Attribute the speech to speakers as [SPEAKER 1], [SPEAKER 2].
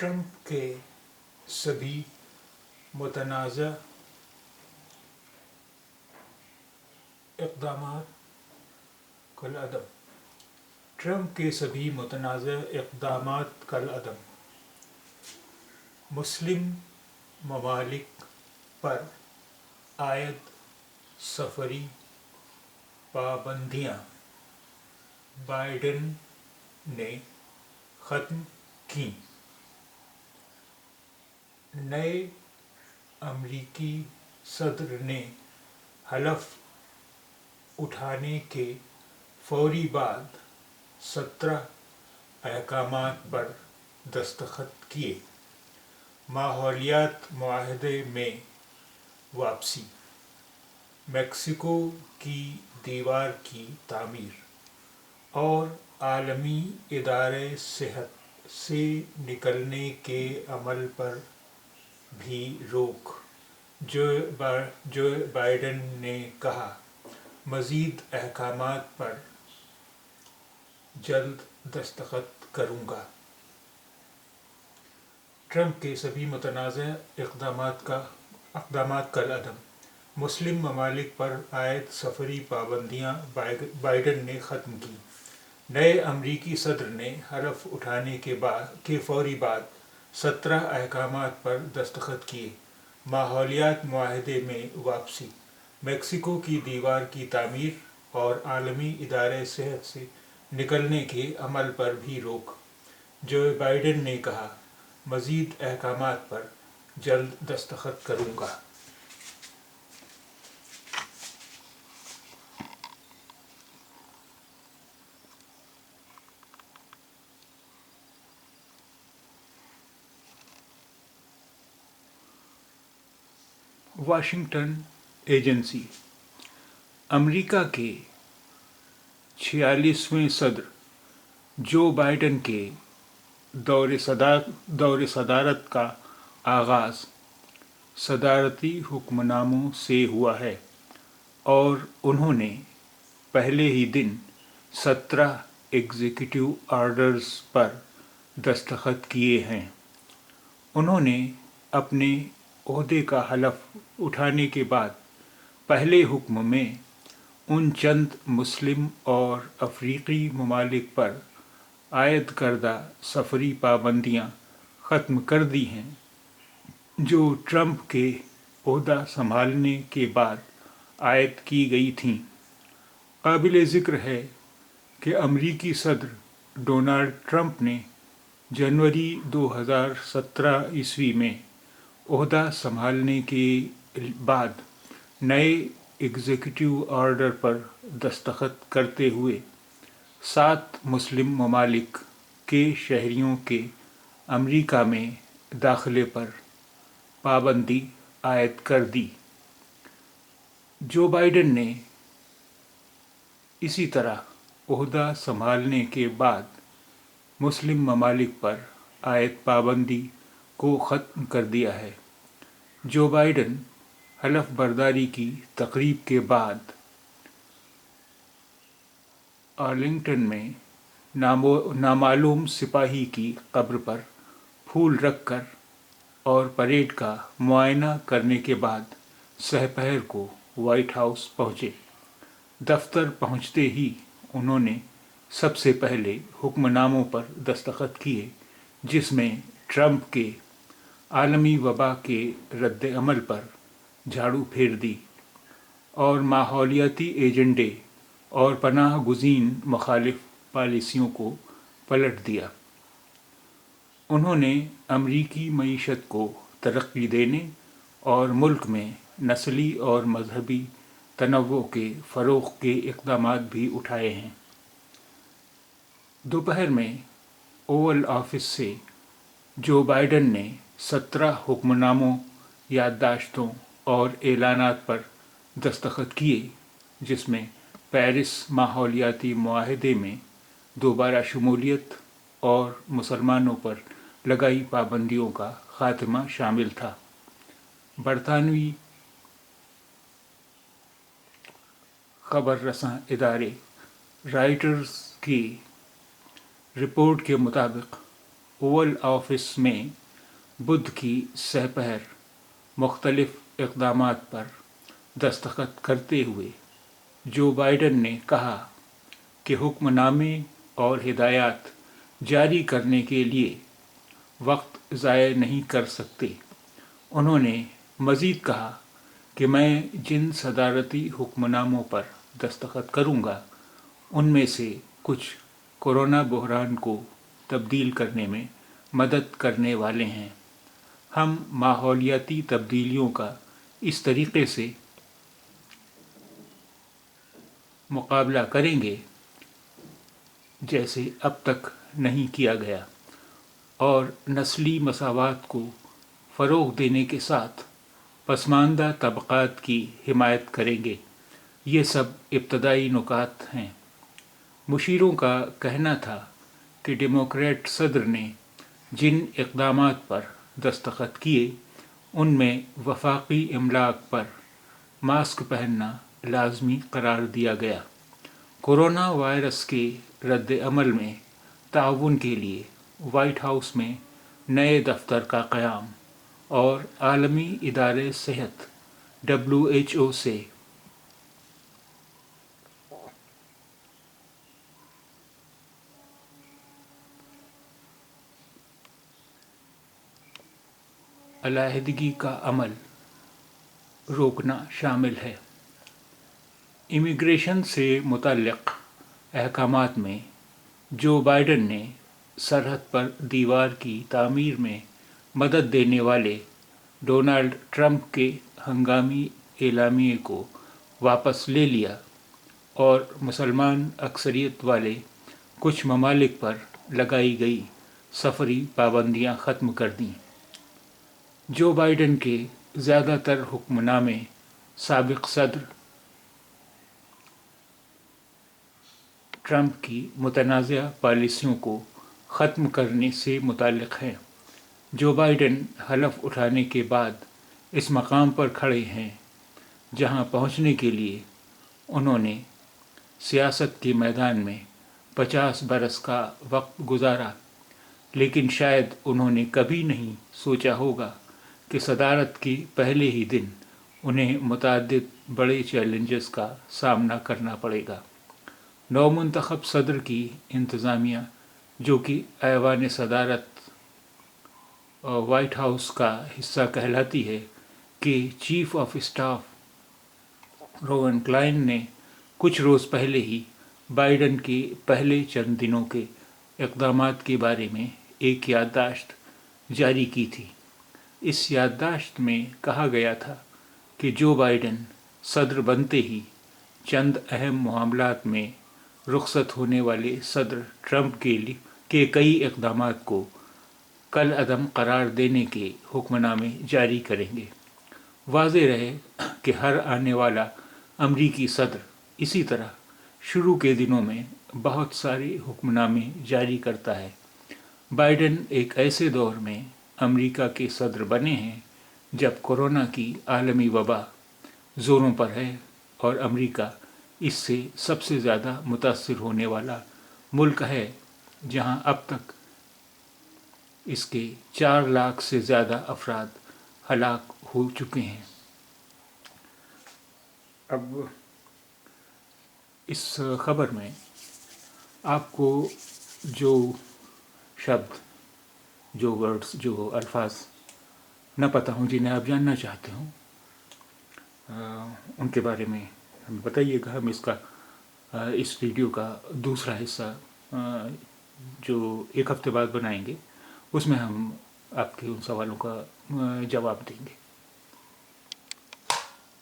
[SPEAKER 1] Trump کے سبھی متنازع اقدامات کالعدم ٹرمپ کے سبھی متنازع اقدامات کالعدم مسلم ممالک پر عائد سفری پابندیاں بائیڈن نے ختم کیں۔ نئے امریکی صدر نے حلف اٹھانے کے فوری بعد 17 احکامات پر دستخط کیے۔ ماحولیات معاہدے میں واپسی، میکسیکو کی دیوار کی تعمیر اور عالمی ادارۂ صحت سے نکلنے کے عمل پر بھی روک۔ جو بائیڈن نے کہا، مزید احکامات پر جلد دستخط کروں گا۔ ٹرمپ کے سبھی متنازع اقدامات کالعدم مسلم ممالک پر عائد سفری پابندیاں بائیڈن نے ختم کی۔ نئے امریکی صدر نے حلف اٹھانے کے فوری بعد 17 احکامات پر دستخط کیے۔ ماحولیات معاہدے میں واپسی، میکسیکو کی دیوار کی تعمیر اور عالمی ادارۂ صحت سے نکلنے کے عمل پر بھی روک۔ جو بائیڈن نے کہا، مزید احکامات پر جلد دستخط کروں گا۔ واشنگٹن ایجنسی امریکا کے 46ویں صدر جو بائیڈن کے دور صدارت کا آغاز صدارتی حکم ناموں سے ہوا ہے اور انہوں نے پہلے ہی دن 17 ایگزیکٹو آرڈرز پر دستخط کیے ہیں۔ انہوں نے اپنے عہدے کا حلف اٹھانے کے بعد پہلے حکم میں ان چند مسلم اور افریقی ممالک پر عائد کردہ سفری پابندیاں ختم کر دی ہیں جو ٹرمپ کے عہدہ سنبھالنے کے بعد عائد کی گئی تھیں۔ قابل ذکر ہے کہ امریکی صدر ڈونلڈ ٹرمپ نے جنوری 2017 میں عہدہ سنبھالنے کے بعد نئے ایگزیکٹو آرڈر پر دستخط کرتے ہوئے 7 مسلم ممالک کے شہریوں کے امریکہ میں داخلے پر پابندی عائد کر دی۔ جو بائیڈن نے اسی طرح عہدہ سنبھالنے کے بعد مسلم ممالک پر عائد پابندی کو ختم کر دیا ہے۔ جو بائیڈن حلف برداری کی تقریب کے بعد آرلنگٹن میں نامعلوم سپاہی کی قبر پر پھول رکھ کر اور پریڈ کا معائنہ کرنے کے بعد سہ پہر کو وائٹ ہاؤس پہنچے۔ دفتر پہنچتے ہی انہوں نے سب سے پہلے حکم ناموں پر دستخط کیے جس میں ٹرمپ کے عالمی وبا کے رد عمل پر جھاڑو پھیر دی اور ماحولیاتی ایجنڈے اور پناہ گزین مخالف پالیسیوں کو پلٹ دیا۔ انہوں نے امریکی معیشت کو ترقی دینے اور ملک میں نسلی اور مذہبی تنوع کے فروغ کے اقدامات بھی اٹھائے ہیں۔ دوپہر میں اوول آفس سے جو بائیڈن نے 17 حکم ناموں، یادداشتوں اور اعلانات پر دستخط کیے جس میں پیرس ماحولیاتی معاہدے میں دوبارہ شمولیت اور مسلمانوں پر لگائی پابندیوں کا خاتمہ شامل تھا۔ برطانوی خبر رساں ادارے رائٹرز کی رپورٹ کے مطابق ओवल ऑफिस में बुध की सहपहर मुख्तलिफ इक़दामात पर दस्तखत करते हुए जो बाइडन ने कहा कि हुक्मनामे और हिदायत जारी करने के लिए वक्त ज़ाय नहीं कर सकते। उन्होंने मज़ीद कहा कि मैं जिन सदारती हुक्मनामों पर दस्तखत करूँगा उनमें से कुछ कोरोना बहरान को तब्दील करने में मदद करने वाले हैं। हम माहौलियाती तब्दीलियों का इस तरीके से मुकाबला करेंगे जैसे अब तक नहीं किया गया और नस्ली मसावात को फ़रोग़ देने के साथ पसमानदा तबक़ात की हिमायत करेंगे। ये सब इब्तदाई नुकात हैं। मुशीरों का कहना था कि डेमोक्रेट सदर ने जिन इक़दामात पर दस्तखत किए उनमें वफाकी इमलाक पर मास्क पहनना लाजमी करार दिया गया, कोरोना वायरस के रद्द अमल में ताउन के लिए वाइट हाउस में नए दफ्तर का क़याम और आलमी इदारे सेहत WHO से अलहदगी का अमल रोकना शामिल है। इमिग्रेशन से मुतल्लिक़ अहकामात में जो बाइडन ने सरहद पर दीवार की तामीर में मदद देने वाले डोनाल्ड ट्रंप के हंगामी एलामिये को वापस ले लिया और मुसलमान अक्सरियत वाले कुछ ममालिक पर लगाई गई सफरी पाबंदियां ख़त्म कर दीं। जो बाइडन के ज़्यादातर हुक्मनामे साबिक़ सदर ट्रंप की मुतनाज़ा पॉलिसियों को ख़त्म करने से मुताल्लिक़ हैं। जो बाइडन हलफ उठाने के बाद इस मकाम पर खड़े हैं जहां पहुंचने के लिए उन्होंने सियासत के मैदान में 50 बरस का वक्त गुजारा, लेकिन शायद उन्होंने कभी नहीं सोचा होगा कि सदारत के पहले ही दिन उन्हें मुतअद्दिद बड़े चैलेंजेस का सामना करना पड़ेगा। नौमुंतखब सदर की इंतज़ामिया, जो कि ऐवान सदारत वाइट हाउस का हिस्सा कहलाती है, कि chief of staff Ron Klain ने कुछ रोज़ पहले ही बाइडन के पहले चंद दिनों के इक़दामात के बारे में एक याददाश्त जारी की थी। इस याददाश्त में कहा गया था कि जो बाइडन सदर बनते ही चंद अहम मामलात में रुखसत होने वाले सदर ट्रंप के कई इक़दामात को कल अदम करार देने के हुक्मनामे जारी करेंगे। वाज़ेह रहे कि हर आने वाला अमरीकी सदर इसी तरह शुरू के दिनों में बहुत सारे हुक्मनामे जारी करता है। बाइडन एक ऐसे दौर में अमरीका के सदर बने हैं जब कोरोना की आलमी वबा ज़ोरों पर है और अमरीका इससे सबसे ज़्यादा मुतासिर होने वाला मुल्क है, जहां अब तक इसके 4 लाख से ज़्यादा अफराद हलाक हो चुके हैं। अब इस खबर में आपको जो शब्द, जो वर्ड्स, जो अल्फाज न पता हों जिन्हें आप जानना चाहते हों, उनके बारे में हमें बताइएगा। हम इस वीडियो का दूसरा हिस्सा जो एक हफ्ते बाद बनाएंगे, उसमें हम आपके उन सवालों का जवाब देंगे।